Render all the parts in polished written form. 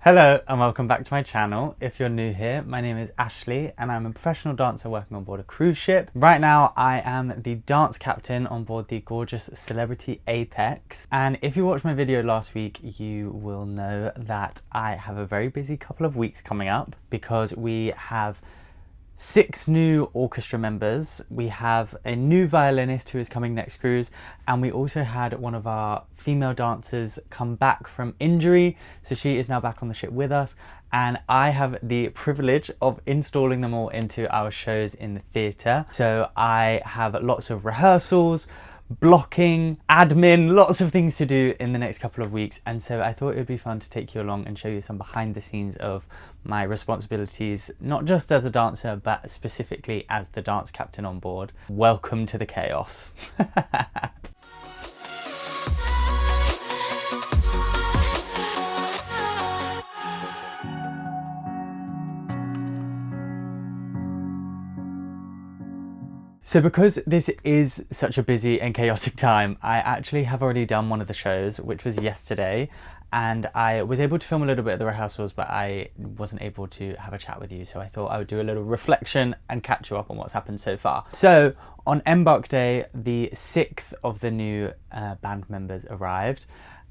Hello and welcome back to my channel. If you're new here, my name is Ashley and I'm a professional dancer working on board a cruise ship. Right now I am the dance captain on board the gorgeous Celebrity Apex, and if you watched my video last week you will know that I have a very busy couple of weeks coming up because we have 6 new orchestra members, we have a new violinist who is coming next cruise, and we also had one of our female dancers come back from injury, so she is now back on the ship with us, and I have the privilege of installing them all into our shows in the theatre. So I have lots of rehearsals, blocking, admin, lots of things to do in the next couple of weeks, and so I thought it would be fun to take you along and show you some behind the scenes of my responsibilities, not just as a dancer but specifically as the dance captain on board. Welcome to the chaos. So because this is such a busy and chaotic time, I actually have already done one of the shows, which was yesterday, and I was able to film a little bit of the rehearsals, but I wasn't able to have a chat with you, so I thought I would do a little reflection and catch you up on what's happened so far. So on Embark Day, the 6th of the new band members arrived,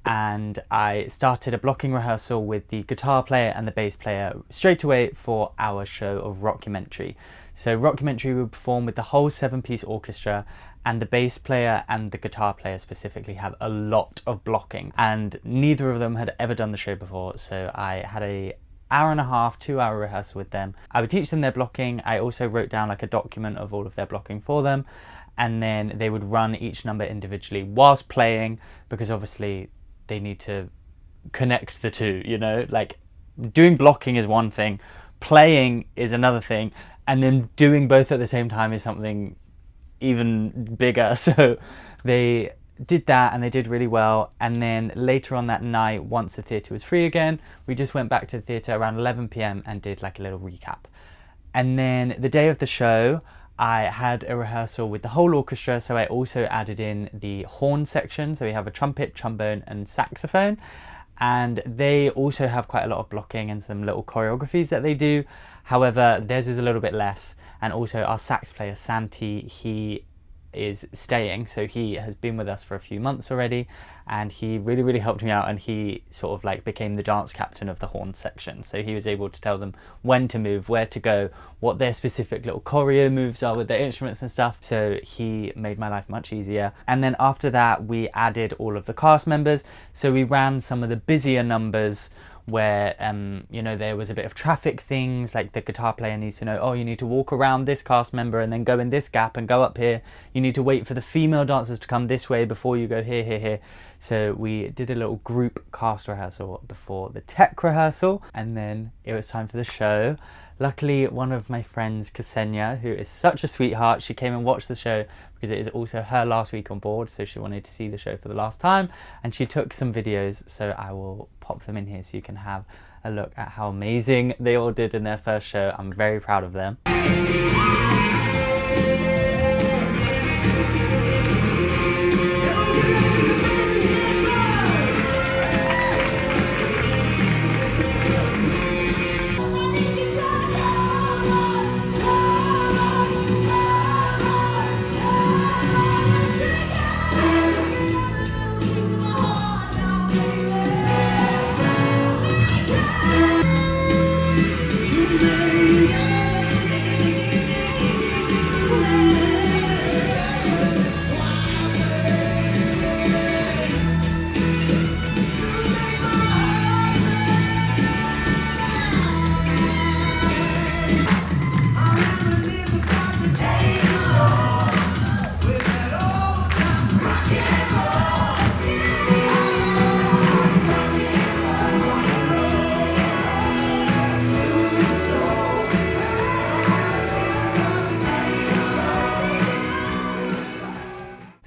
and I started a blocking rehearsal with the guitar player and the bass player straight away for our show of Rockumentary. So Rockumentary will perform with the whole 7-piece orchestra, and the bass player and the guitar player specifically have a lot of blocking, and neither of them had ever done the show before, so I had a hour and a half, 2-hour rehearsal with them. I would teach them their blocking. I also wrote down like a document of all of their blocking for them, and then they would run each number individually whilst playing, because obviously they need to connect the two, you know, like doing blocking is one thing, playing is another thing, and then doing both at the same time is something even bigger. So they did that and they did really well. And then later on that night, once the theatre was free again, we just went back to the theatre around 11 p.m. and did like a little recap. And then the day of the show, I had a rehearsal with the whole orchestra, so I also added in the horn section. So we have a trumpet, trombone and saxophone, and they also have quite a lot of blocking and some little choreographies that they do. However, theirs is a little bit less, and also our sax player Santi, he is staying, so he has been with us for a few months already, and he really helped me out, and he sort of like became the dance captain of the horn section, so he was able to tell them when to move, where to go, what their specific little choreo moves are with their instruments and stuff, so he made my life much easier. And then after that we added all of the cast members, so we ran some of the busier numbers where you know, there was a bit of traffic things, like the guitar player needs to know, oh, you need to walk around this cast member and then go in this gap and go up here, you need to wait for the female dancers to come this way before you go here. So we did a little group cast rehearsal before the tech rehearsal, and then it was time for the show. Luckily, one of my friends, Ksenia, who is such a sweetheart, she came and watched the show because it is also her last week on board, so she wanted to see the show for the last time, and she took some videos, so I will pop them in here so you can have a look at how amazing they all did in their first show. I'm very proud of them.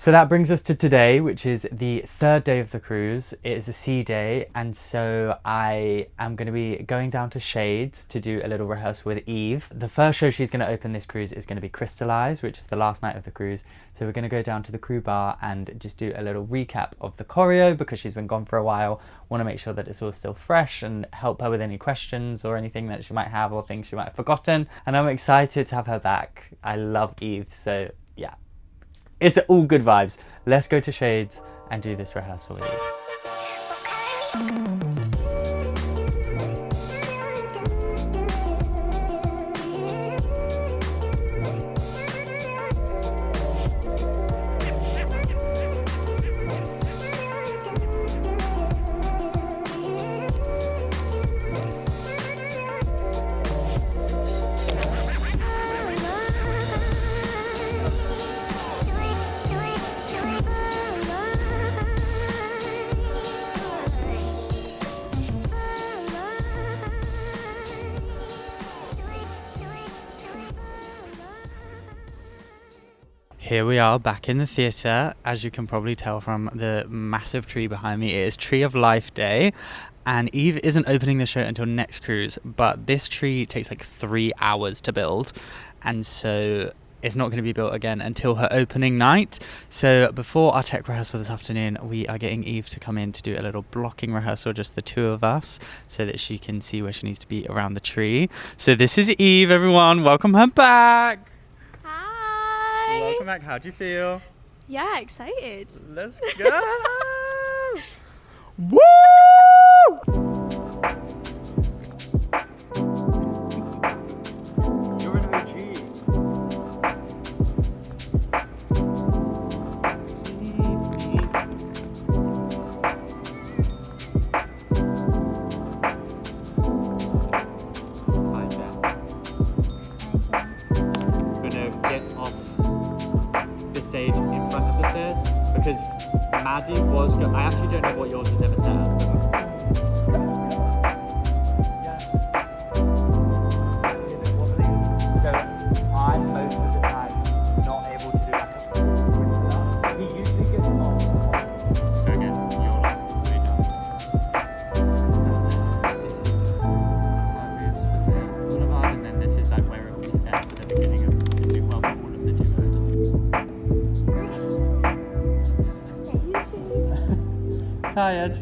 So that brings us to today, which is the third day of the cruise. It is a sea day, and so I am going to be going down to Shades to do a little rehearsal with Eve. The first show she's going to open this cruise is going to be Crystallize, which is the last night of the cruise. So we're going to go down to the crew bar and just do a little recap of the choreo because she's been gone for a while. Want to make sure that it's all still fresh and help her with any questions or anything that she might have or things she might have forgotten. And I'm excited to have her back. I love Eve, so yeah. It's all good vibes. Let's go to Shades and do this rehearsal with Eve. Here we are back in the theatre. As you can probably tell from the massive tree behind me, it is Tree of Life Day, and Eve isn't opening the show until next cruise, but this tree takes like 3 hours to build, and so it's not going to be built again until her opening night. So before our tech rehearsal this afternoon, we are getting Eve to come in to do a little blocking rehearsal, just the two of us, so that she can see where she needs to be around the tree. So this is Eve, everyone. Welcome her back. Welcome back. How do you feel? Yeah, excited. Let's go. Woo! You're in the G. Stage in front of the stairs because Maddie was I actually don't know what yours was ever set as, but so I'm most of the time not able to do like a full winter. He usually gets off. So again, you're like way down. This is my roots for the boulevard, and then this is like where it will be set for the beginning of the duo, all of the duo. Tired.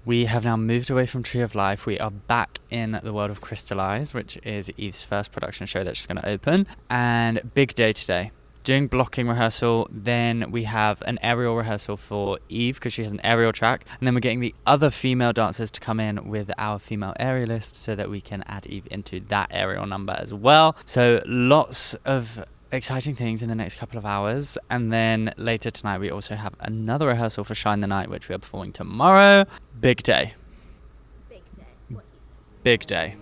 We have now moved away from Tree of Life. We are back in the world of Crystallize, which is Eve's first production show that she's going to open. And big day today. Doing blocking rehearsal, then we have an aerial rehearsal for Eve because she has an aerial track, and then we're getting the other female dancers to come in with our female aerialist so that we can add Eve into that aerial number as well. So lots of exciting things in the next couple of hours, and then later tonight we also have another rehearsal for Shine the Night, which we are performing tomorrow. Big day. Big day. Big day.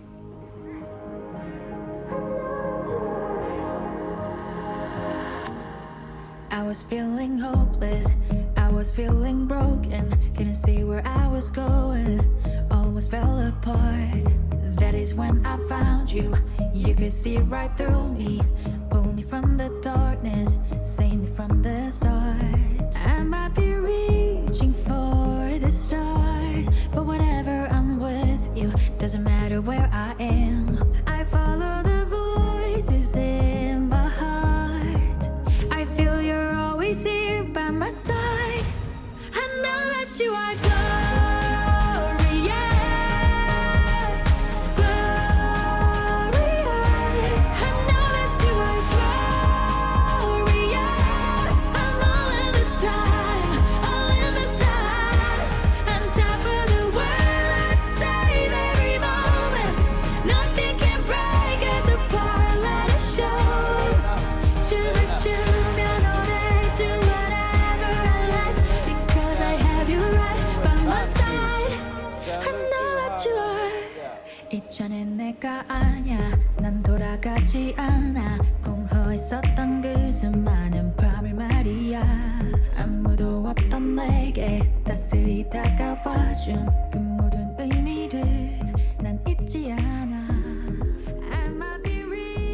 I was feeling hopeless, I was feeling broken, couldn't see where I was going, almost fell apart. That is when I found you, you could see right through me, pull me from the darkness, save me from the start. I might be reaching for the stars, but whenever I'm with you, doesn't matter where I am. I follow the voices in my heart, I feel you're always here by my side. I know that you are glorious, glorious. I know that you are glorious. I'm all in this time, on top of the world. Let's save every moment. Nothing can break us apart. Let us show. 춤을 추면 오래 do whatever I like, because I have you right by my side. I know that you are. 이전엔 내가 아냐, 난 돌아가지 않아. 공허했었던 그 수많은 밤을 말이야. 아무도 없던 내게 따스히 다가와준 그 모든 의미를 난 잊지 않아. I might be real.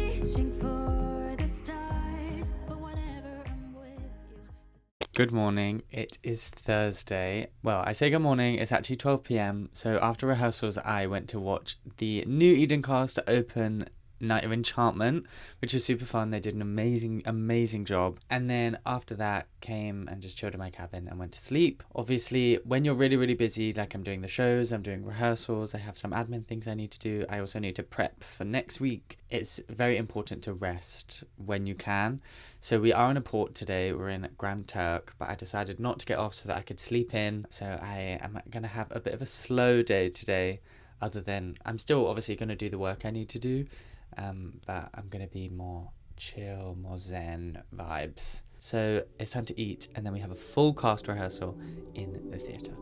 Good morning. It is Thursday. Well, I say good morning. It's actually 12 p.m. So after rehearsals, I went to watch the new Eden cast open Night of Enchantment, which was super fun. They did an amazing job. And then after that, came and just chilled in my cabin and went to sleep. Obviously, when you're really busy, like I'm doing the shows, I'm doing rehearsals, I have some admin things I need to do. I also need to prep for next week. It's very important to rest when you can. So we are in a port today. We're in Grand Turk, but I decided not to get off so that I could sleep in. So I am going to have a bit of a slow day today, other than I'm still obviously going to do the work I need to do. But I'm going to be more chill, more zen vibes. So it's time to eat, and then we have a full cast rehearsal in the theatre.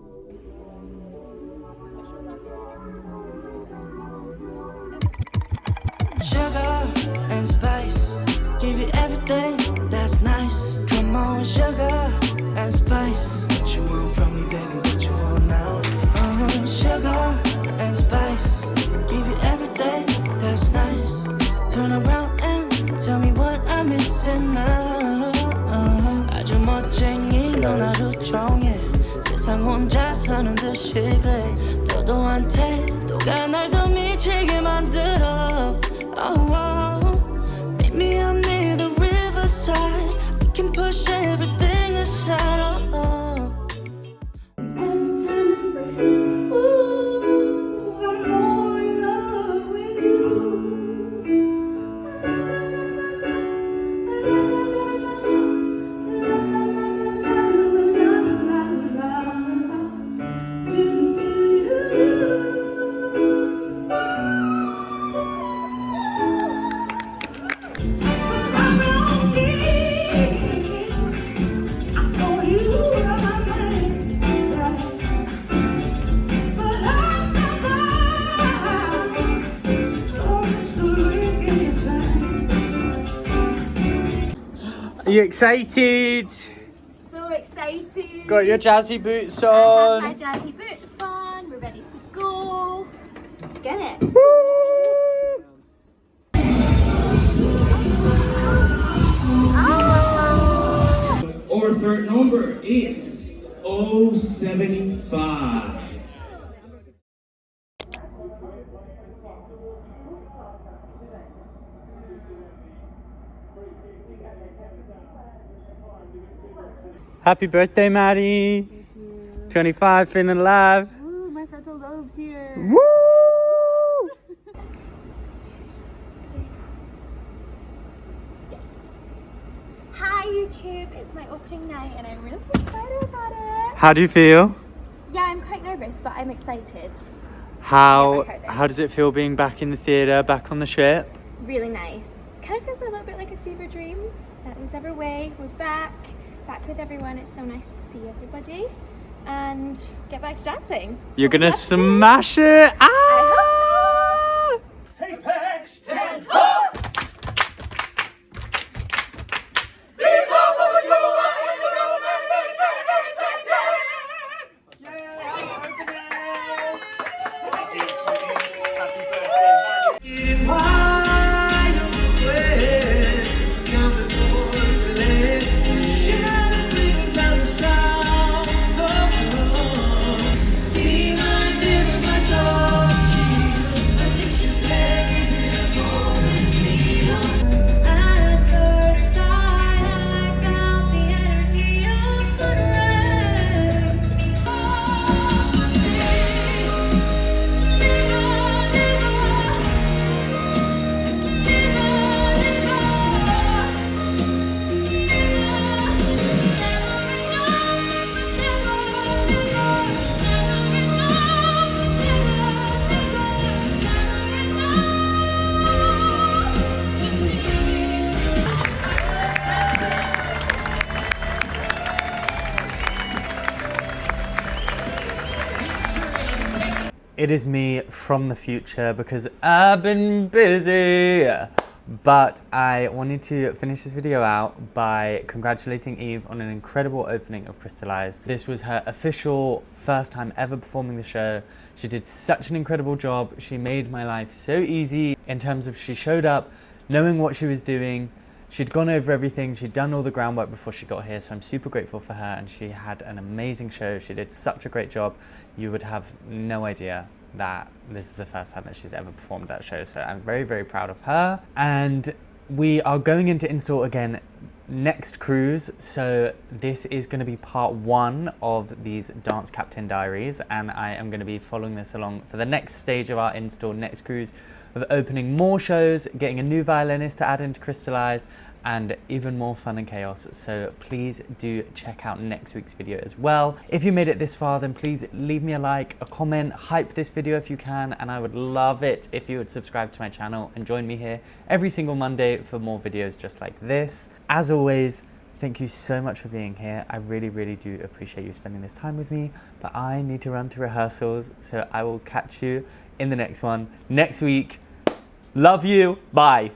Sugar and spice, give you everything that's nice. Come on, sugar and spice. What you want from me, baby? What you want now? Sugar and spice, give you everything that's nice. Turn around and tell me what I'm missing now. 아주 멋쟁이 넌 하루 종일 세상 혼자 사는 듯이 그래. 도도한테 또가 날 더 미치게 만들어. Meet me up near the riverside. We can push everything aside. Are you excited? So excited. Got your jazzy boots I on. have my jazzy boots on. We're ready to go. Let's get it. Woo! Our third number is 075. Happy birthday, Maddie. 25, feeling alive. Ooh, my frontal lobe's here. Woo! Yes. Hi YouTube, it's my opening night and I'm really excited about it. How do you feel? Yeah, I'm quite nervous, but I'm excited. How Yeah, my how does it feel being back in the theatre, back on the ship? Really nice. Kind of feels a little bit like a fever dream that was ever away. We're back with everyone. It's so nice to see everybody and get back to dancing. You're So gonna let's go. smash it! Ah! Apex 10. It is me from the future because I've been busy. But I wanted to finish this video out by congratulating Eve on an incredible opening of Crystallize. This was her official first time ever performing the show. She did such an incredible job. She made my life so easy in terms of she showed up knowing what she was doing, She'd gone over everything, she'd done all the groundwork before she got here, so I'm super grateful for her, and she had an amazing show. She did such a great job. You would have no idea that this is the first time that she's ever performed that show, so I'm very, very proud of her. And we are going into install again next cruise, so this is going to be part 1 of these Dance Captain Diaries, and I am going to be following this along for the next stage of our install, next cruise, of opening more shows, getting a new violinist to add into Crystallize, and even more fun and chaos. So please do check out next week's video as well. If you made it this far, then please leave me a like, a comment, hype this video if you can, and I would love it if you would subscribe to my channel and join me here every single Monday for more videos just like this. As always, thank you so much for being here. I really, really do appreciate you spending this time with me, but I need to run to rehearsals, so I will catch you in the next one next week. Love you, bye.